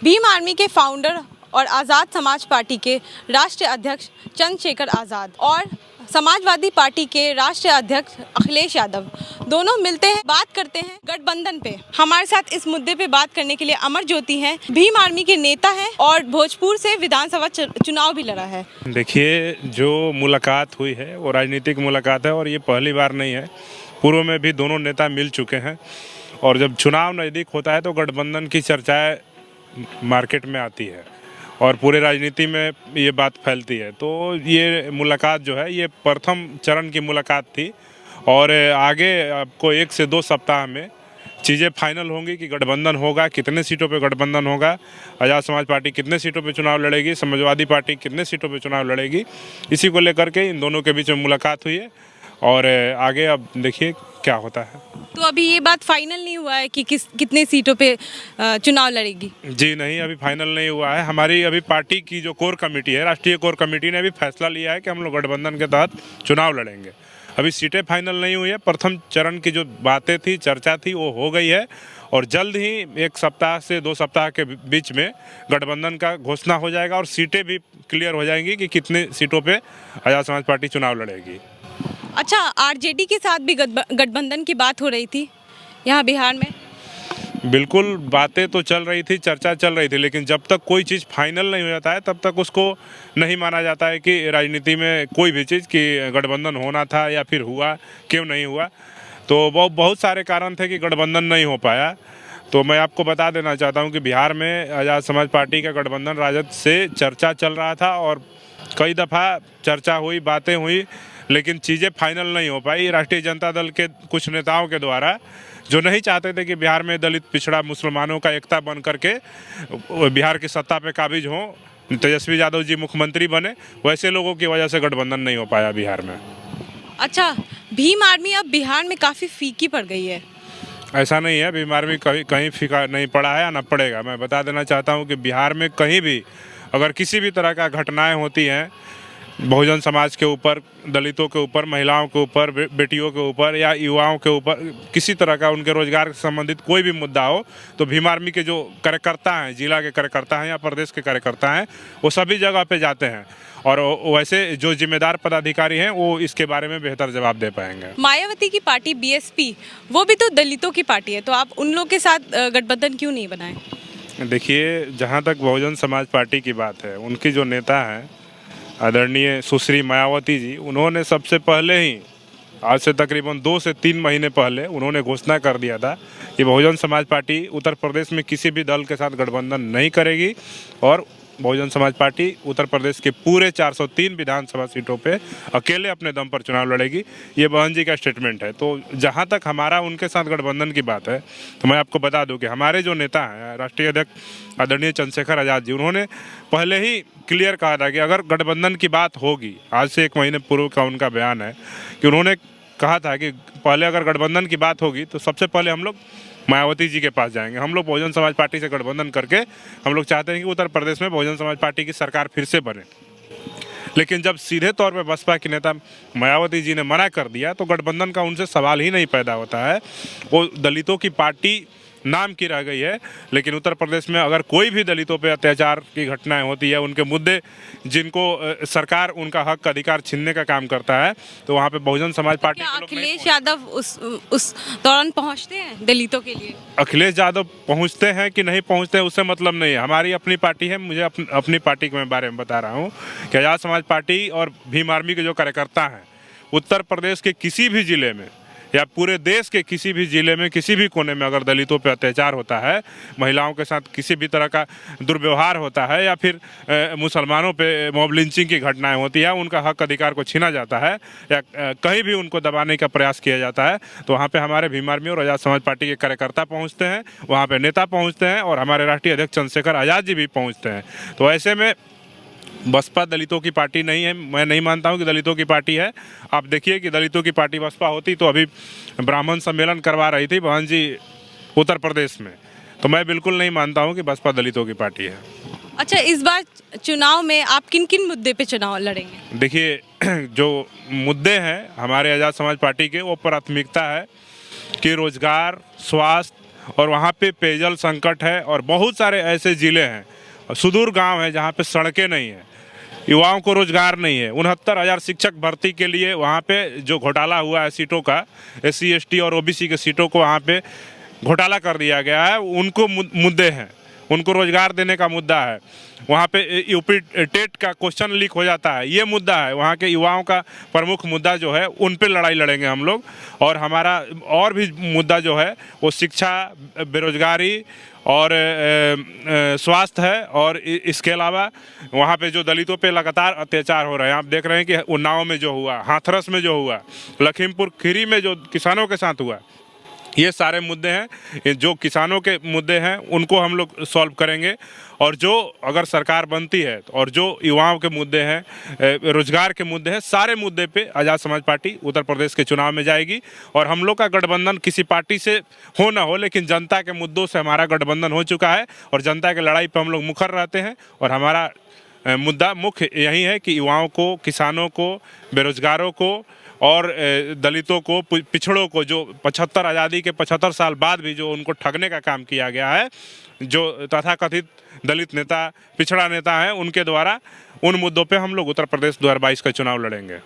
Bhim army के founder और आज़ाद समाज पार्टी के राष्ट्रीय अध्यक्ष चंद्रशेखर आज़ाद और समाजवादी पार्टी के राष्ट्रीय अध्यक्ष अखिलेश यादव दोनों मिलते हैं, बात करते हैं गठबंधन पे। हमारे साथ इस मुद्दे पे बात करने के लिए अमर ज्योति हैं, भीम आर्मी के नेता हैं और भोजपुर से विधानसभा चुनाव भी लड़ा है। देखिए, जो मुलाकात हुई है वो राजनीतिक मुलाकात है और ये पहली बार नहीं है। पूर्व में भी दोनों नेता मिल चुके हैं और जब चुनाव नज़दीक होता है तो गठबंधन की चर्चाएं मार्केट में आती है और पूरे राजनीति में ये बात फैलती है। तो ये मुलाकात जो है ये प्रथम चरण की मुलाकात थी और आगे आपको 1 से 2 सप्ताह में चीज़ें फाइनल होंगी कि गठबंधन होगा, कितने सीटों पे गठबंधन होगा, आज़ाद समाज पार्टी कितने सीटों पे चुनाव लड़ेगी, समाजवादी पार्टी कितने सीटों पे चुनाव लड़ेगी। इसी को लेकर के इन दोनों के बीच में मुलाकात हुई है और आगे अब देखिए क्या होता है। तो अभी ये बात फाइनल नहीं हुआ है कि कितने सीटों पे चुनाव लड़ेगी? जी नहीं, अभी फाइनल नहीं हुआ है। हमारी अभी पार्टी की जो कोर कमेटी है, राष्ट्रीय कोर कमेटी ने अभी फैसला लिया है कि हम लोग गठबंधन के तहत चुनाव लड़ेंगे। अभी सीटें फाइनल नहीं हुई है। प्रथम चरण की जो बातें थी, चर्चा थी, वो हो गई है और जल्द ही 1 सप्ताह से 2 सप्ताह के बीच में गठबंधन का घोषणा हो जाएगा और सीटें भी क्लियर हो जाएंगी कि कितने सीटों पे आज़ाद समाज पार्टी चुनाव लड़ेगी। अच्छा, आरजेडी के साथ भी गठबंधन की बात हो रही थी यहाँ बिहार में? बिल्कुल, बातें तो चल रही थी, चर्चा चल रही थी, लेकिन जब तक कोई चीज़ फाइनल नहीं हो जाता है तब तक उसको नहीं माना जाता है कि राजनीति में कोई भी चीज़ कि गठबंधन होना था या फिर हुआ, क्यों नहीं हुआ। तो बहुत सारे कारण थे कि गठबंधन नहीं हो पाया। तो मैं आपको बता देना चाहता हूं कि बिहार में आज़ाद समाज पार्टी का गठबंधन राजद से चर्चा चल रहा था और कई दफ़ा चर्चा हुई, बातें हुई, लेकिन चीज़ें फाइनल नहीं हो पाई। राष्ट्रीय जनता दल के कुछ नेताओं के द्वारा, जो नहीं चाहते थे कि बिहार में दलित पिछड़ा मुसलमानों का एकता बन करके बिहार की सत्ता पे काबिज हों, तेजस्वी यादव जी मुख्यमंत्री बने, वैसे लोगों की वजह से गठबंधन नहीं हो पाया बिहार में। अच्छा, भीम आर्मी अब बिहार में काफ़ी फीकी पड़ गई है। ऐसा नहीं है, भीम आर्मी कहीं फीका नहीं पड़ा है या न पड़ेगा। मैं बता देना चाहता हूँ कि बिहार में कहीं भी अगर किसी भी तरह का घटनाएँ होती हैं बहुजन समाज के ऊपर, दलितों के ऊपर, महिलाओं के ऊपर, बेटियों के ऊपर या युवाओं के ऊपर, किसी तरह का उनके रोजगार से संबंधित कोई भी मुद्दा हो, तो भीम आर्मी के जो कार्यकर्ता हैं, जिला के कार्यकर्ता हैं या प्रदेश के कार्यकर्ता हैं, वो सभी जगह पे जाते हैं और वैसे जो जिम्मेदार पदाधिकारी हैं वो इसके बारे में बेहतर जवाब दे पाएंगे। मायावती की पार्टी बीएसपी, वो भी तो दलितों की पार्टी है, तो आप उन लोग के साथ गठबंधन क्यों नहीं बनाए? देखिए, जहाँ तक बहुजन समाज पार्टी की बात है, उनकी जो नेता हैं आदरणीय सुश्री मायावती जी, उन्होंने सबसे पहले ही आज से तकरीबन 2 से 3 महीने पहले उन्होंने घोषणा कर दिया था कि बहुजन समाज पार्टी उत्तर प्रदेश में किसी भी दल के साथ गठबंधन नहीं करेगी और बहुजन समाज पार्टी उत्तर प्रदेश के पूरे 403 विधानसभा सीटों पे अकेले अपने दम पर चुनाव लड़ेगी। ये बहन जी का स्टेटमेंट है। तो जहाँ तक हमारा उनके साथ गठबंधन की बात है, तो मैं आपको बता दूं कि हमारे जो नेता हैं, राष्ट्रीय अध्यक्ष आदरणीय चंद्रशेखर आज़ाद जी, उन्होंने पहले ही क्लियर कहा था कि अगर गठबंधन की बात होगी, आज से 1 महीने पूर्व का उनका बयान है कि उन्होंने कहा था कि पहले अगर गठबंधन की बात होगी तो सबसे पहले हम लोग मायावती जी के पास जाएंगे। हम लोग बहुजन समाज पार्टी से गठबंधन करके हम लोग चाहते हैं कि उत्तर प्रदेश में बहुजन समाज पार्टी की सरकार फिर से बने। लेकिन जब सीधे तौर पे बसपा की नेता मायावती जी ने मना कर दिया तो गठबंधन का उनसे सवाल ही नहीं पैदा होता है। वो दलितों की पार्टी नाम की रह गई है, लेकिन उत्तर प्रदेश में अगर कोई भी दलितों पे अत्याचार की घटनाएं होती है, उनके मुद्दे जिनको सरकार उनका हक अधिकार छीनने का काम करता है, तो वहाँ पे बहुजन समाज पार्टी के लोग अखिलेश यादव उस दौरान पहुँचते हैं दलितों के लिए? अखिलेश यादव पहुँचते हैं कि नहीं पहुँचते हैं उससे मतलब नहीं है। हमारी अपनी पार्टी है, मुझे अपनी पार्टी के बारे में बता रहा हूँ कि आज़ाद समाज पार्टी और भीम आर्मी के जो कार्यकर्ता हैं, उत्तर प्रदेश के किसी भी जिले में या पूरे देश के किसी भी ज़िले में, किसी भी कोने में अगर दलितों पे अत्याचार होता है, महिलाओं के साथ किसी भी तरह का दुर्व्यवहार होता है या फिर मुसलमानों पे मॉब लिंचिंग की घटनाएं होती है, उनका हक अधिकार को छीना जाता है या कहीं भी उनको दबाने का प्रयास किया जाता है, तो वहाँ पे हमारे भीम आर्मी और आज़ाद समाज पार्टी के कार्यकर्ता पहुँचते हैं, वहाँ पर नेता पहुँचते हैं और हमारे राष्ट्रीय अध्यक्ष चंद्रशेखर आज़ाद जी भी पहुँचते हैं। तो ऐसे में बसपा दलितों की पार्टी नहीं है। मैं नहीं मानता हूं कि दलितों की पार्टी है। आप देखिए कि दलितों की पार्टी बसपा होती तो अभी ब्राह्मण सम्मेलन करवा रही थी बहन जी उत्तर प्रदेश में। तो मैं बिल्कुल नहीं मानता हूं कि बसपा दलितों की पार्टी है। अच्छा, इस बार चुनाव में आप किन किन मुद्दे पे चुनाव लड़ेंगे? देखिए, जो मुद्दे हैं हमारे आज़ाद समाज पार्टी के, वो प्राथमिकता है कि रोजगार, स्वास्थ्य, और वहाँ पे पेयजल संकट है और बहुत सारे ऐसे ज़िले हैं, सुदूर गांव है जहाँ पे सड़कें नहीं हैं, युवाओं को रोजगार नहीं है। 69,000 शिक्षक भर्ती के लिए वहाँ पे जो घोटाला हुआ है सीटों का, SC ST और OBC के सीटों को वहाँ पे घोटाला कर दिया गया है। उनको मुद्दे हैं, उनको रोजगार देने का मुद्दा है। वहाँ पे यूपी टेट का क्वेश्चन लीक हो जाता है, ये मुद्दा है। वहाँ के युवाओं का प्रमुख मुद्दा जो है उन पे लड़ाई लड़ेंगे हम लोग। और हमारा और भी मुद्दा जो है वो शिक्षा, बेरोजगारी और स्वास्थ्य है। और इसके अलावा वहाँ पे जो दलितों पे लगातार अत्याचार हो रहे हैं, आप देख रहे हैं कि उन्नाव में जो हुआ, हाथरस में जो हुआ, लखीमपुर खीरी में जो किसानों के साथ हुआ, ये सारे मुद्दे हैं। जो किसानों के मुद्दे हैं उनको हम लोग सॉल्व करेंगे। और जो अगर सरकार बनती है और जो युवाओं के मुद्दे हैं, रोजगार के मुद्दे हैं, सारे मुद्दे पे आज़ाद समाज पार्टी उत्तर प्रदेश के चुनाव में जाएगी। और हम लोग का गठबंधन किसी पार्टी से हो ना हो, लेकिन जनता के मुद्दों से हमारा गठबंधन हो चुका है और जनता की लड़ाई पर हम लोग मुखर रहते हैं। और हमारा मुद्दा मुख्य यही है कि युवाओं को, किसानों को, बेरोजगारों को और दलितों को, पिछड़ों को, जो 75 आज़ादी के 75 साल बाद भी जो उनको ठगने का काम किया गया है, जो तथाकथित दलित नेता, पिछड़ा नेता हैं, उनके द्वारा उन मुद्दों पे हम लोग उत्तर प्रदेश 2022 का चुनाव लड़ेंगे।